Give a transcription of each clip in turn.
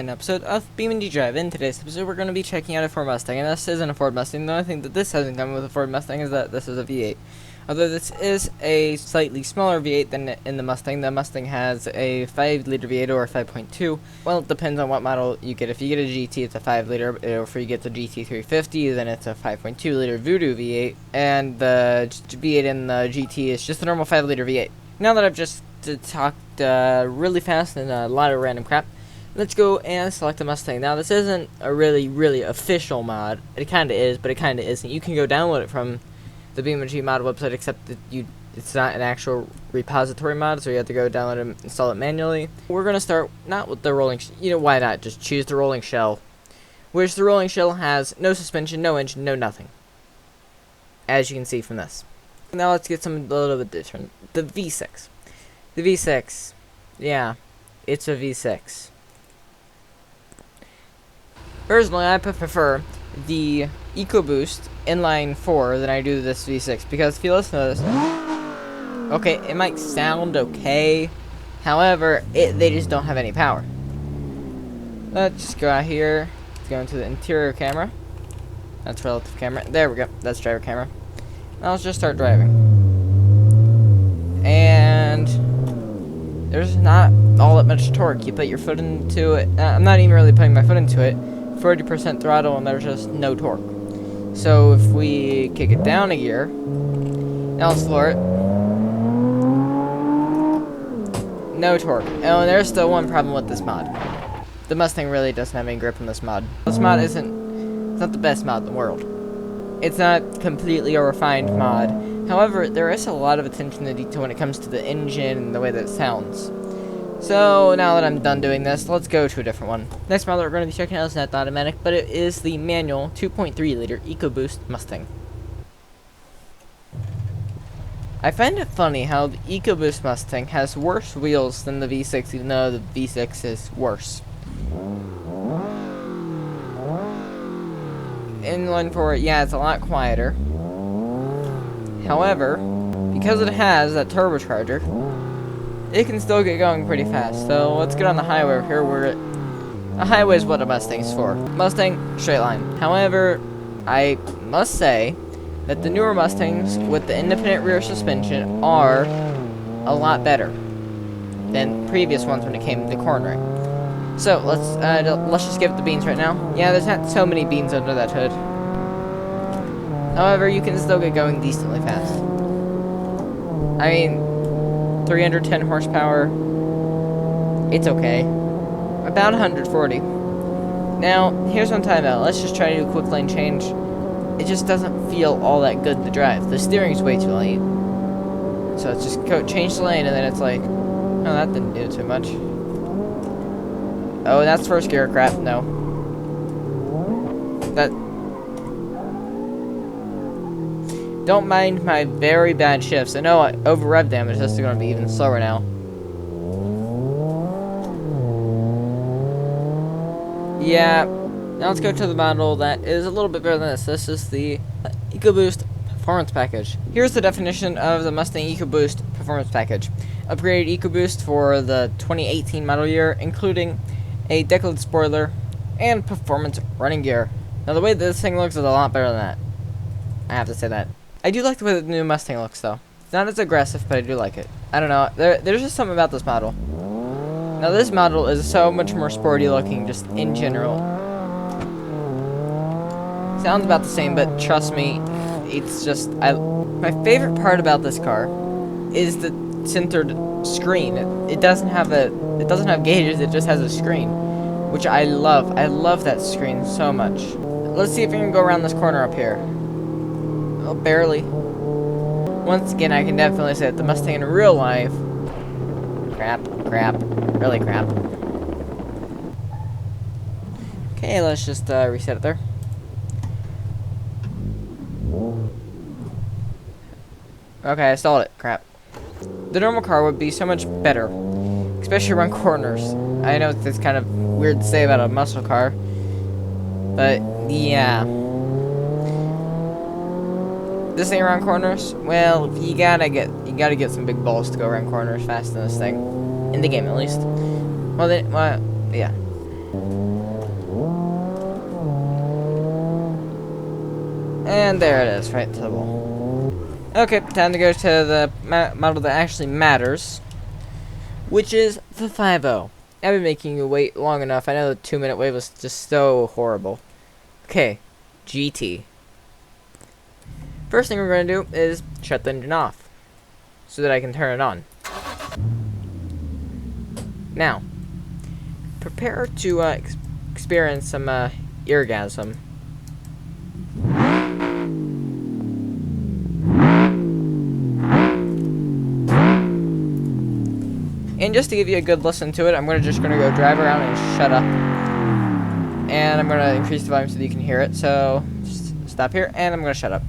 an episode of BeamNG.Drive. In today's episode, we're going to be checking out a Ford Mustang, and this isn't a Ford Mustang. The only thing that this hasn't come with a Ford Mustang is that this is a V8. Although this is a slightly smaller V8 than in the Mustang has a 5-liter V8 or a 5.2. Well, it depends on what model you get. If you get a GT, it's a 5-liter. If you get the GT350, then it's a 5.2-liter Voodoo V8. And the V8 in the GT is just a normal 5-liter V8. Now that I've just talked really fast and a lot of random crap, let's go and select the Mustang. Now, this isn't a really official mod. It kind of is, but it kind of isn't. You can go download it from the BeamNG mod website, except that it's not an actual repository mod, so you have to go download and install it manually. We're going to start not with the rolling, why not? Just choose the rolling shell, which the rolling shell has no suspension, no engine, no nothing, as you can see from this. Now let's get something a little bit different. The V6. The V6, yeah, it's a V6. Personally, I prefer the EcoBoost inline 4 than I do this V6, because if you listen to this, okay, it might sound okay, however, they just don't have any power. Let's just go out here, let's go into the interior camera. That's relative camera. There we go, that's driver camera. Now let's just start driving. And there's not all that much torque. You put your foot into it. I'm not even really putting my foot into it. 40% throttle, and there's just no torque. So if we kick it down a gear, now let's floor it. No torque. Oh, and there's still one problem with this mod. The Mustang really doesn't have any grip on this mod. This mod it's not the best mod in the world. It's not completely a refined mod. However, there is a lot of attention to detail when it comes to the engine and the way that it sounds. So, now that I'm done doing this, let's go to a different one. Next model we're going to be checking out is not the automatic, but it is the manual 2.3-liter EcoBoost Mustang. I find it funny how the EcoBoost Mustang has worse wheels than the V6, even though the V6 is worse. Inline 4, yeah, it's a lot quieter. However, because it has that turbocharger, it can still get going pretty fast. So let's get on the highway over here, where a highway is what a Mustang's for. Mustang, straight line. However, I must say that the newer Mustangs with the independent rear suspension are a lot better than previous ones when it came to cornering. So let's just give it the beans right now. Yeah, there's not so many beans under that hood. However, you can still get going decently fast. I mean, 310 horsepower, it's okay. About 140. Now, here's what I'm talking about. Let's just try to do a quick lane change. It just doesn't feel all that good to drive. The steering's way too late. So let's just go change the lane, and then it's like, oh, that didn't do too much. Oh, that's first gear crap. No. Don't mind my very bad shifts. I know over rev damage, this is going to be even slower now. Yeah, now let's go to the model that is a little bit better than this. This is the EcoBoost Performance Package. Here's the definition of the Mustang EcoBoost Performance Package. Upgraded EcoBoost for the 2018 model year, including a deckled spoiler and performance running gear. Now, the way this thing looks is a lot better than that. I have to say that. I do like the way the new Mustang looks, though. It's not as aggressive, but I do like it. I don't know. There's just something about this model. Now, this model is so much more sporty looking, just in general. Sounds about the same, but trust me, it's just... my favorite part about this car is the centered screen. It doesn't have gauges, it just has a screen, which I love. I love that screen so much. Let's see if we can go around this corner up here. Oh, barely. Once again, I can definitely say that the Mustang in real life... really crap. Okay, let's just reset it there. Okay, I stalled it. Crap. The normal car would be so much better, especially around corners. I know it's kind of weird to say about a muscle car, but yeah. This thing around corners, well, you gotta get some big balls to go around corners fast in this thing, in the game at least. Yeah. And there it is, right to the wall. Okay, time to go to the model that actually matters, which is the 5.0. I've been making you wait long enough. I know the 2-minute wait was just so horrible. Okay, GT. First thing we're going to do is shut the engine off so that I can turn it on. Now, prepare to experience some Eargasm. And just to give you a good listen to it, I'm just going to go drive around and shut up. And I'm going to increase the volume so that you can hear it. So, just stop here, and I'm going to shut up.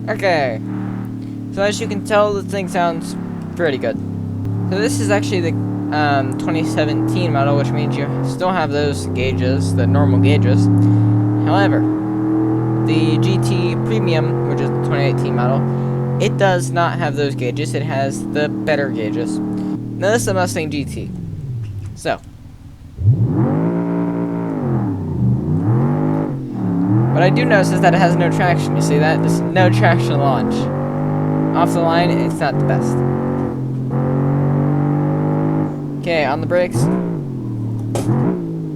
Okay, so as you can tell, the thing sounds pretty good. So this is actually the 2017 model, which means you still have those gauges, the normal gauges. However, the GT Premium, which is the 2018 model, it does not have those gauges. It has the better gauges. Now this is the Mustang GT. So, what I do notice is that it has no traction. You see that? There's no traction launch. Off the line, it's not the best. Okay, on the brakes.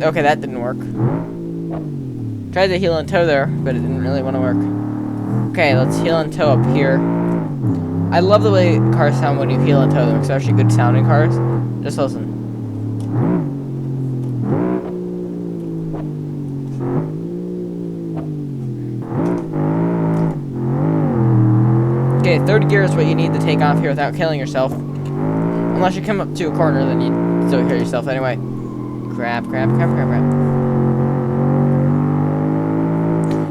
Okay, that didn't work. Tried to heel and toe there, but it didn't really want to work. Okay, let's heel and toe up here. I love the way cars sound when you heel and toe them, especially good sounding cars. Just listen. Okay, third gear is what you need to take off here without killing yourself. Unless you come up to a corner, then you still hear yourself anyway. Crap.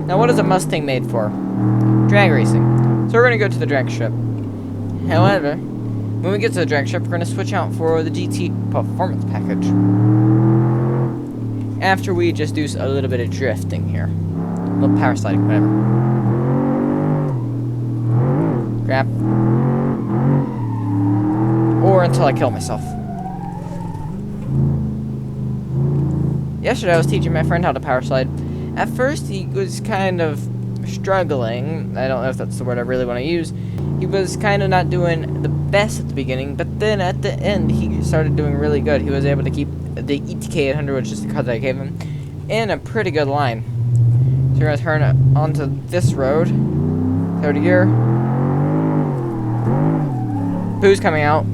Now, what is a Mustang made for? Drag racing. So we're going to go to the drag strip. However, when we get to the drag strip, we're going to switch out for the GT Performance Package. After we just do a little bit of drifting here. A little power sliding, whatever. Crap. Or until I kill myself. Yesterday I was teaching my friend how to power slide. At first he was kind of struggling. I don't know if that's the word I really want to use. He was kind of not doing the best at the beginning, but then at the end he started doing really good. He was able to keep the ETK 800, which is the car that I gave him, in a pretty good line. So we're going to turn it onto this road. Third gear. Poo's coming out.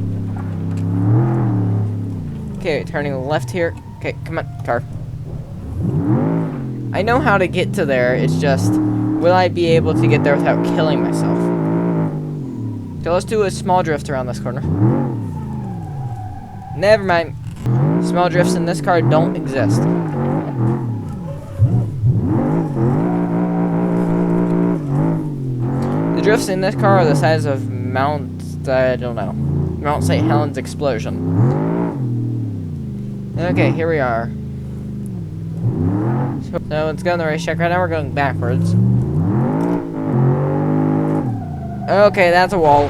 Okay, turning left here. Okay, come on, car. I know how to get to there, it's just, will I be able to get there without killing myself? So let's do a small drift around this corner. Never mind. Small drifts in this car don't exist. The drifts in this car are the size of I don't know. Mount St. Helens explosion. Okay, here we are. So let's go on the racetrack. Right now we're going backwards. Okay, that's a wall.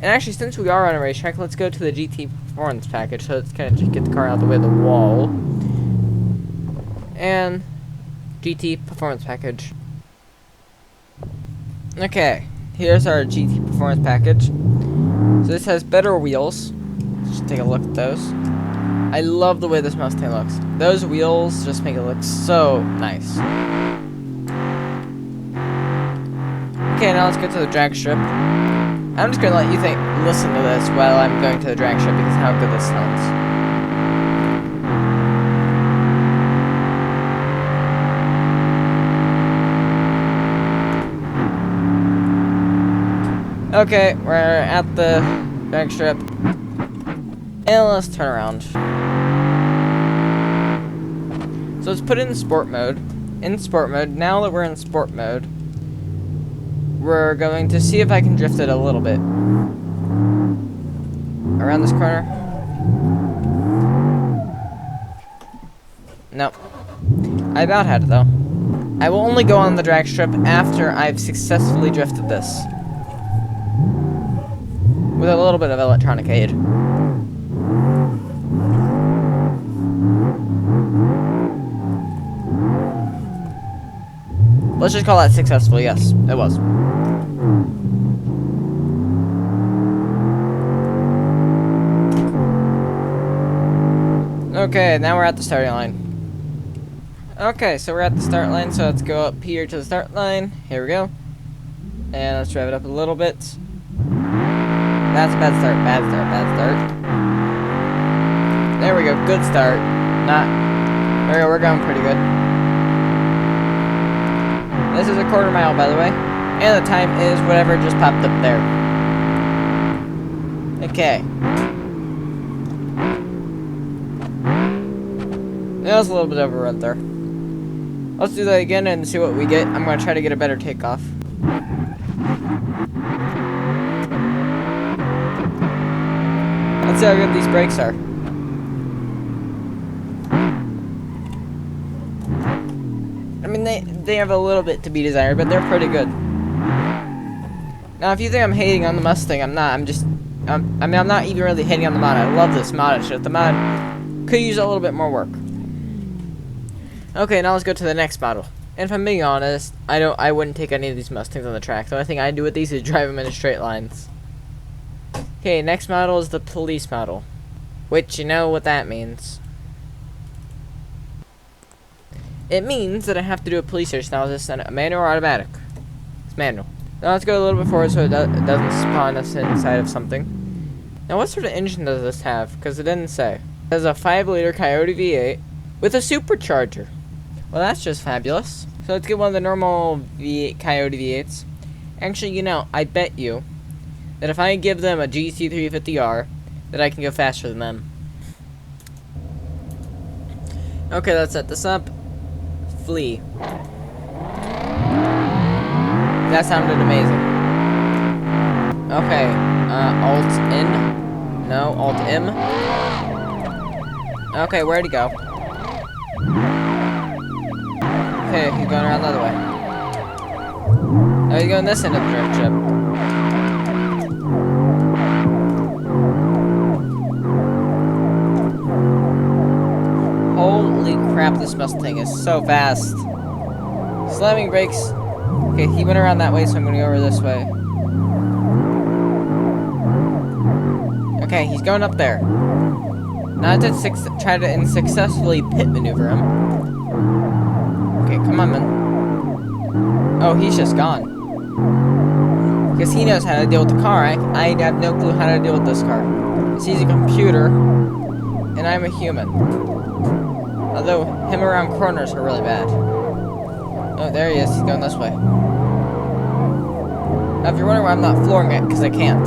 And actually, since we are on a racetrack, let's go to the GT Performance Package. So let's kind of just get the car out of the way of the wall. And GT Performance Package. Okay. Here's our GT Performance Package. So this has better wheels. Just take a look at those. I love the way this Mustang looks. Those wheels just make it look so nice. Okay, now let's go to the drag strip. I'm just gonna let you listen to this while I'm going to the drag strip because of how good this sounds. Okay, we're at the drag strip. And let's turn around. So let's put it in sport mode. In sport mode, now that we're in sport mode, we're going to see if I can drift it a little bit. Around this corner. Nope. I about had it though. I will only go on the drag strip after I've successfully drifted this. With a little bit of electronic aid. Let's just call that successful. Yes, it was. Okay, now we're at the starting line. Okay, so we're at the start line, so let's go up here to the start line. Here we go. And let's drive it up a little bit. That's a bad start, bad start, bad start. There we go, good start. There we go, we're going pretty good. This is a quarter-mile, by the way. And the time is whatever just popped up there. Okay. That was a little bit overrun there. Let's do that again and see what we get. I'm going to try to get a better takeoff. Let's see how good these brakes are. I mean, they have a little bit to be desired, but they're pretty good. Now, if you think I'm hating on the Mustang, I'm not. I'm not even really hating on the mod. I love this mod. It's just the mod could use a little bit more work. Okay, now let's go to the next model. And if I'm being honest, I wouldn't take any of these Mustangs on the track. The only thing I do with these is drive them in straight lines. Okay, next model is the police model, which you know what that means. It means that I have to do a police search. Now, is this a manual or automatic? It's manual. Now let's go a little bit forward so it doesn't spawn us inside of something. Now, what sort of engine does this have? Because it didn't say. It has a 5-liter Coyote V8 with a supercharger. Well, that's just fabulous. So let's get one of the normal V8 Coyote V8s. Actually, you know, I bet you that if I give them a GT350R, that I can go faster than them. Okay, let's set this up. Flee. That sounded amazing. Okay, Alt-in. No, Alt-M. Okay, where'd he go? Okay, he's going around the other way. Oh, he's going this end of the drift ship. Holy crap, this Mustang is so fast. Slamming brakes. Okay, he went around that way, so I'm going to go over this way. Okay, he's going up there. Now I have to try to unsuccessfully pit maneuver him. Okay, come on, man. Oh, he's just gone. Because he knows how to deal with the car. I have no clue how to deal with this car. Because he's a computer, and I'm a human. Although, him around corners are really bad. Oh, there he is. He's going this way. Now, if you're wondering why I'm not flooring it, because I can't.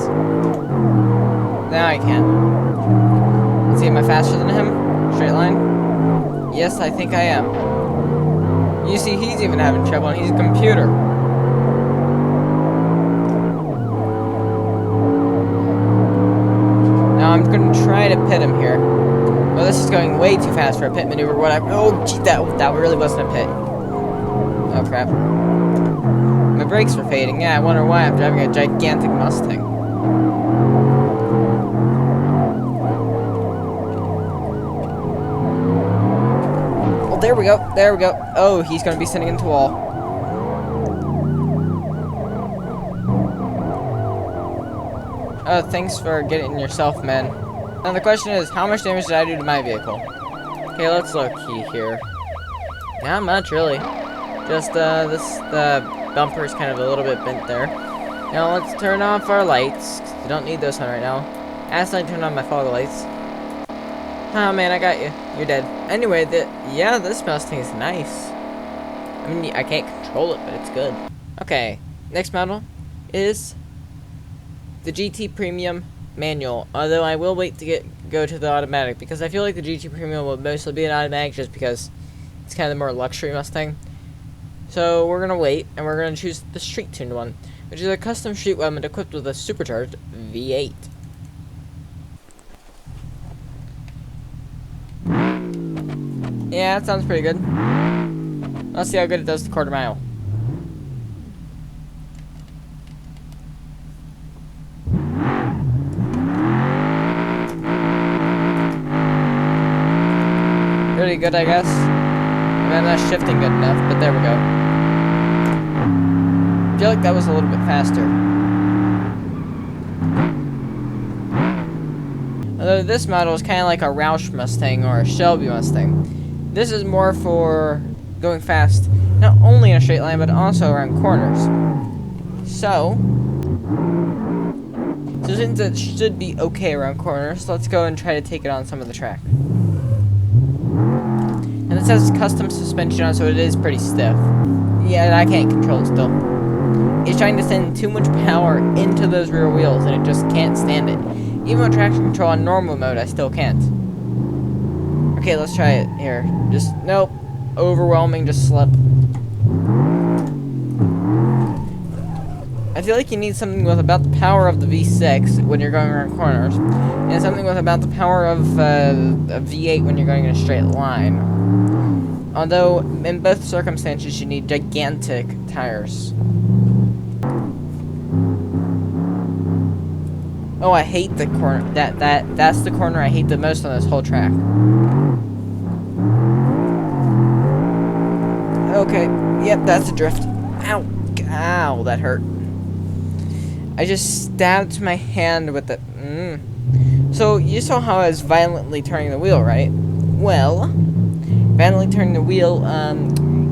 Now I can. Let's see, am I faster than him? Straight line? Yes, I think I am. You see, he's even having trouble, and he's a computer. Now I'm going to try to pit him here. Well, this is going way too fast for a pit maneuver. Oh, gee, that really wasn't a pit. Oh, crap. My brakes are fading. Yeah, I wonder why I'm driving a gigantic Mustang. Oh, there we go. There we go. Oh, he's going to be sitting into the wall. Oh, thanks for getting yourself, man. Now the question is, how much damage did I do to my vehicle? Okay, let's look here. Not much, really. Just, the bumper is kind of a little bit bent there. Now let's turn off our lights. We don't need those on right now. Accidentally turn on my fog lights. Oh man, I got you. You're dead. Anyway, yeah, this Mustang is nice. I mean, I can't control it, but it's good. Okay, next model is the GT Premium Manual. Although I will wait to go to the automatic because I feel like the GT Premium will mostly be an automatic just because it's kind of the more luxury Mustang. So we're gonna wait and we're gonna choose the street tuned one, which is a custom street weapon equipped with a supercharged V8. Yeah, that sounds pretty good. Let's see how good it does the quarter mile. Pretty good, I guess. I mean, I'm not shifting good enough, but there we go. I feel like that was a little bit faster. Although this model is kind of like a Roush Mustang or a Shelby Mustang. This is more for going fast, not only in a straight line, but also around corners. So since it should be okay around corners, let's go and try to take it on some of the track. And it says custom suspension on, so it is pretty stiff. Yeah, I can't control it still. It's trying to send too much power into those rear wheels, and it just can't stand it. Even with traction control on normal mode, I still can't. Okay, let's try it here. Just, nope. Overwhelming, just slip. I feel like you need something with about the power of the V6 when you're going around corners, and something with about the power of a V8 when you're going in a straight line. Although, in both circumstances, you need gigantic tires. Oh, I hate the corner. That's the corner I hate the most on this whole track. Okay, yep, that's a drift. Ow, ow, that hurt. I just stabbed my hand with it. So, you saw how I was violently turning the wheel, right? Well, violently turning the wheel,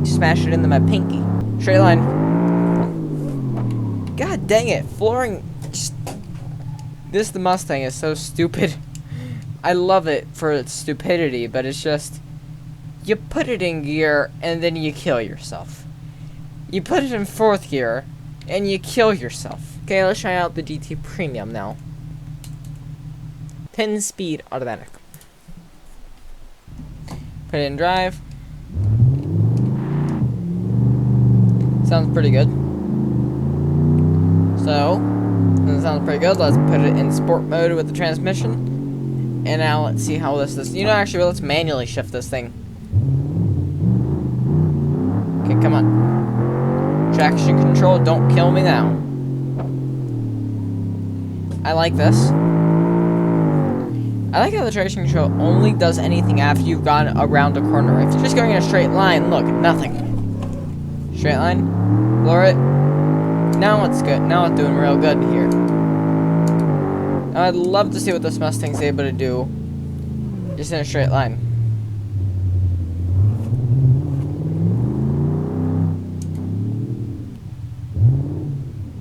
smashed it into my pinky. Straight line. God dang it, flooring. The Mustang is so stupid. I love it for its stupidity, but it's just, you put it in gear and then you kill yourself. You put it in 4th gear and you kill yourself. Okay, let's try out the GT Premium now. 10-speed automatic. Put it in drive. Sounds pretty good. So, that sounds pretty good. Let's put it in sport mode with the transmission. And now let's see how this is. You know, actually, let's manually shift this thing. Okay, come on. Traction control, don't kill me now. I like this. I like how the traction control only does anything after you've gone around a corner. If you're just going in a straight line, look, nothing. Straight line, lower it. Now it's good. Now it's doing real good here. Now I'd love to see what this Mustang's able to do just in a straight line.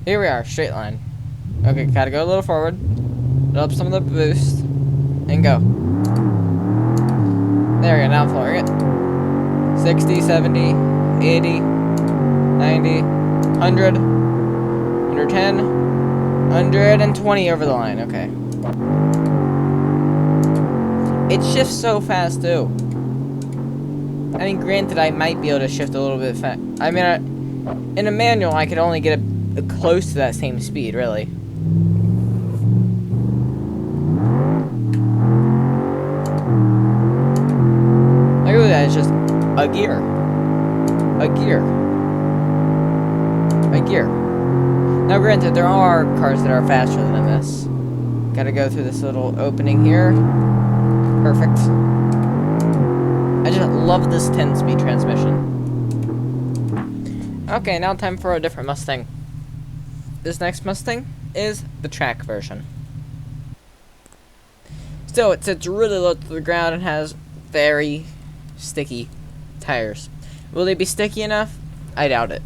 Here we are, straight line. Okay, gotta go a little forward. Build up some of the boost. And go. There we go, now I'm flooring it. 60, 70, 80, 90, 100, 110, 120 over the line, okay. It shifts so fast, too. I mean, granted, I might be able to shift a little bit fast. I mean, in a manual, I could only get close to that same speed, really. Look at that, it's just a gear. A gear. A gear. Now, granted, there are cars that are faster than this. Gotta go through this little opening here. Perfect. I just love this 10-speed transmission. Okay, now time for a different Mustang. This next Mustang is the track version. Still, it sits really low to the ground and has very sticky tires. Will they be sticky enough? I doubt it.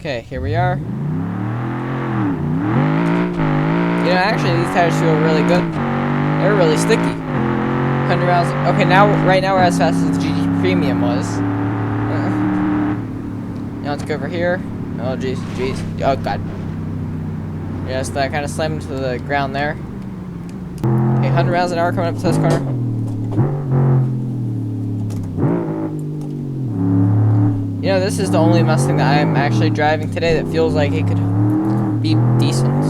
Okay, here we are. You know, actually, these tires feel really good. They're really sticky. 100 miles. Okay, right now we're as fast as the GT Premium was. Now let's go over here. Oh, jeez. Oh, God. Yes, that kind of slammed into the ground there. Okay, 100 miles an hour coming up to this corner. You know, this is the only Mustang that I'm actually driving today that feels like it could be decent.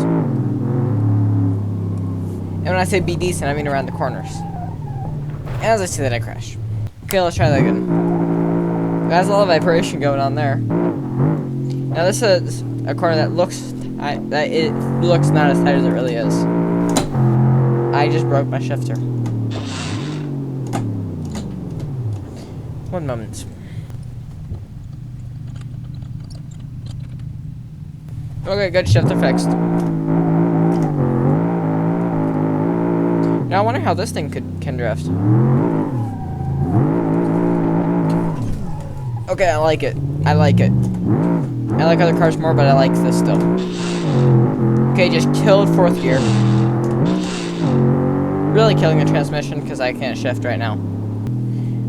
And when I say be decent, I mean around the corners. And as I say that, I crash. Okay, let's try that again. There's a lot of vibration going on there. Now this is a corner that looks not as tight as it really is. I just broke my shifter. One moment. Okay, good, shifter fixed. Now I wonder how this thing can drift. Okay, I like it. I like other cars more, but I like this still. Okay, just killed fourth gear. Really killing the transmission because I can't shift right now.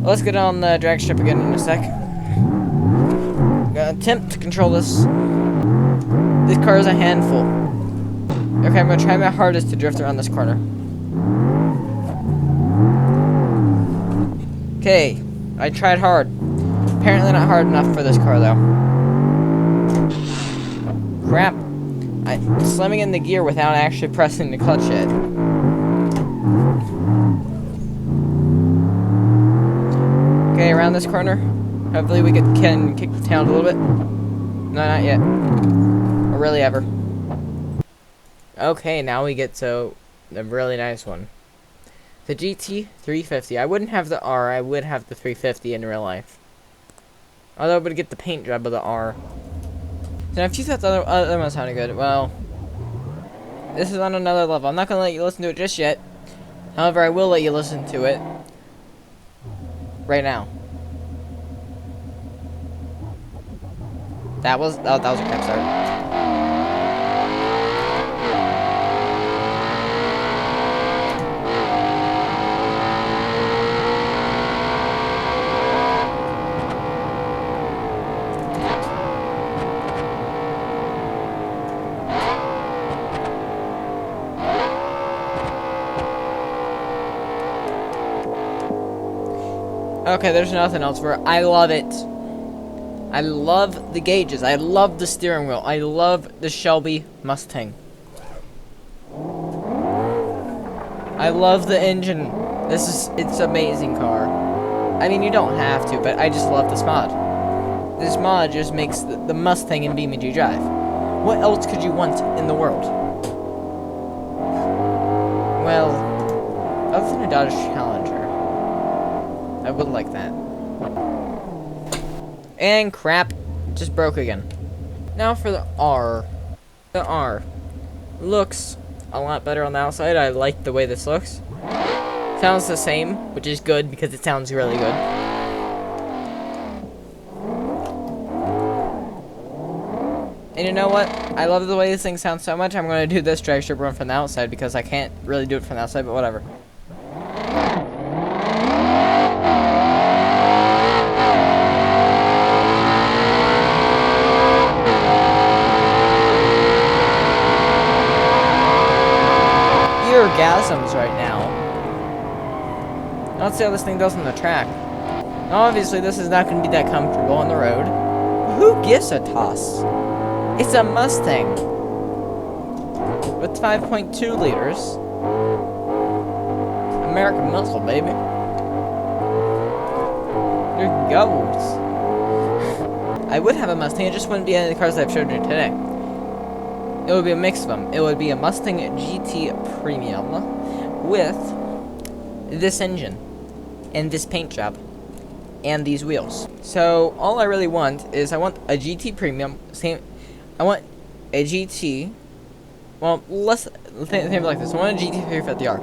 Let's get on the drag strip again in a sec. Gonna attempt to control this. This car is a handful. Okay, I'm gonna try my hardest to drift around this corner. Okay, I tried hard. Apparently not hard enough for this car though. Crap. I'm slamming in the gear without actually pressing the clutch yet. Okay, around this corner. Hopefully we can kick the town a little bit. No, not yet. Or really ever. Okay, now we get to a really nice one. The GT 350. I wouldn't have the R, I would have the 350 in real life. Although I would get the paint job of the R. Now, if you thought the other one sounded good, well, this is on another level. I'm not going to let you listen to it just yet. However, I will let you listen to it right now. That was a crap start. Okay, there's nothing else for it. I love it. I love the gauges. I love the steering wheel. I love the Shelby Mustang. I love the engine. It's an amazing car. I mean, you don't have to, but I just love this mod. This mod just makes the Mustang in BeamNG.Drive. What else could you want in the world? Well, other than a Dodge Challenger. I would like that. And crap, just broke again. Now for the R. The R looks a lot better on the outside. I like the way this looks. Sounds the same, which is good because it sounds really good. And you know what? I love the way this thing sounds so much, I'm going to do this drag strip run from the outside because I can't really do it from the outside, but whatever. Eargasms right now. Let's see how this thing does on the track. Now, obviously, this is not going to be that comfortable on the road. Who gives a toss? It's a Mustang with 5.2 liters. American muscle, baby. There goes. I would have a Mustang, it just wouldn't be any of the cars I've showed you today. It would be a mix of them. It would be a Mustang GT Premium with this engine and this paint job and these wheels. So all I really want is I want a GT Premium. I want a GT. Well, let's think like this. I want a GT 350R.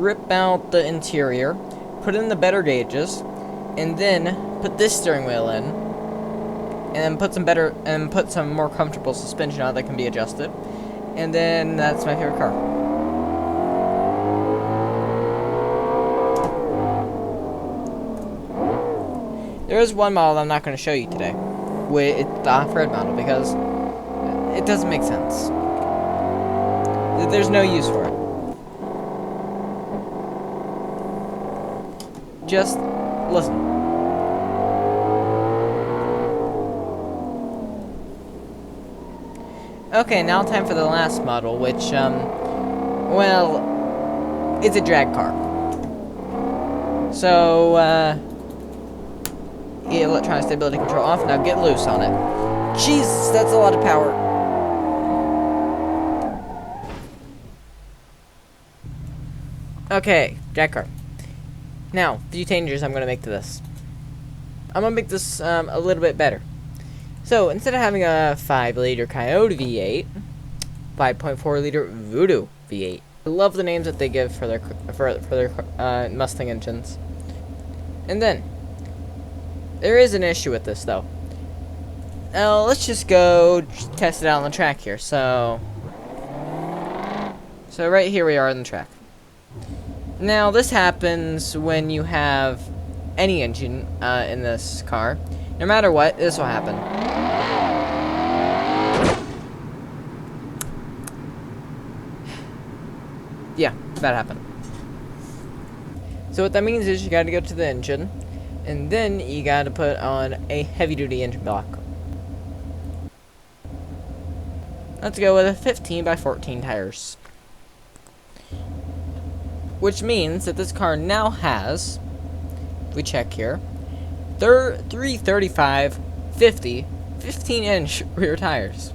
Rip out the interior, put in the better gauges, and then put this steering wheel in. and put some more comfortable suspension on it that can be adjusted. And then that's my favorite car. There is one model that I'm not going to show you today. It's the off-road model because it doesn't make sense. There's no use for it. Just listen. Okay, now time for the last model, which, well, it's a drag car. So, electronic stability control off. Now get loose on it. Jeez, that's a lot of power. Okay, drag car. Now, a few changes I'm going to make to this. I'm going to make this a little bit better. So, instead of having a 5-liter Coyote V8, 5.4-liter Voodoo V8. I love the names that they give for their Mustang engines. And then, there is an issue with this, though. Now, let's just go test it out on the track here. So right here we are on the track. Now, this happens when you have any engine in this car. No matter what, this will happen. Yeah, that happened. So what that means is you gotta go to the engine, and then you gotta put on a heavy-duty engine block. Let's go with a 15 by 14 tires. Which means that this car now has, if we check here, 335 50 15-inch rear tires.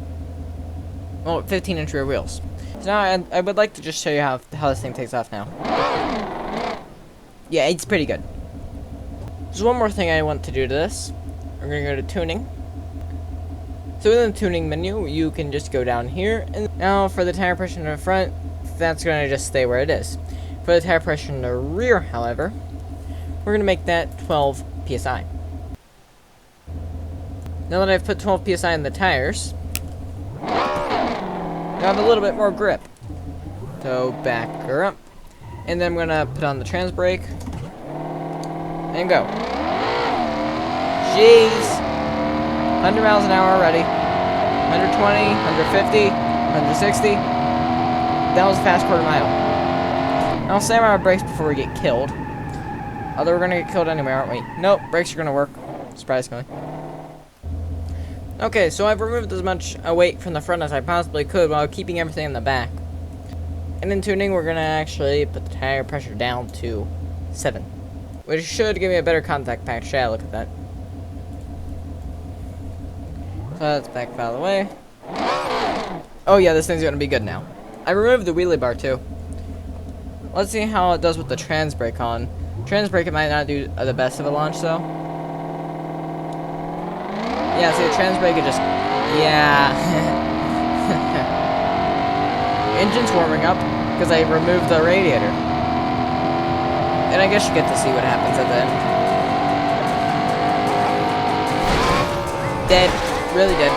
Well, 15-inch rear wheels. So now I would like to just show you how this thing takes off now. Yeah, it's pretty good. There's one more thing I want to do to this. We're going to go to tuning. So within the tuning menu, you can just go down here. And now for the tire pressure in the front, that's going to just stay where it is. For the tire pressure in the rear, however, we're going to make that 12 PSI. Now that I've put 12 PSI in the tires, I have a little bit more grip. So back her up. And then I'm going to put on the trans brake. And go. Jeez. 100 miles an hour already. 120, 150, 160. That was a fast quarter mile. Now slam on our brakes before we get killed. Although we're gonna get killed anyway, aren't we? Nope, brakes are gonna work. Surprisingly. Okay, so I've removed as much weight from the front as I possibly could while keeping everything in the back. And in tuning, we're gonna actually put the tire pressure down to 7. Which should give me a better contact patch. Yeah, look at that. So that's back out of the way. Oh yeah, this thing's gonna be good now. I removed the wheelie bar too. Let's see how it does with the trans brake on. Trans brake, it might not do the best of a launch though. Yeah, see the trans brake, it just, yeah. Engine's warming up because I removed the radiator. And I guess you get to see what happens at the end. Dead. Really dead.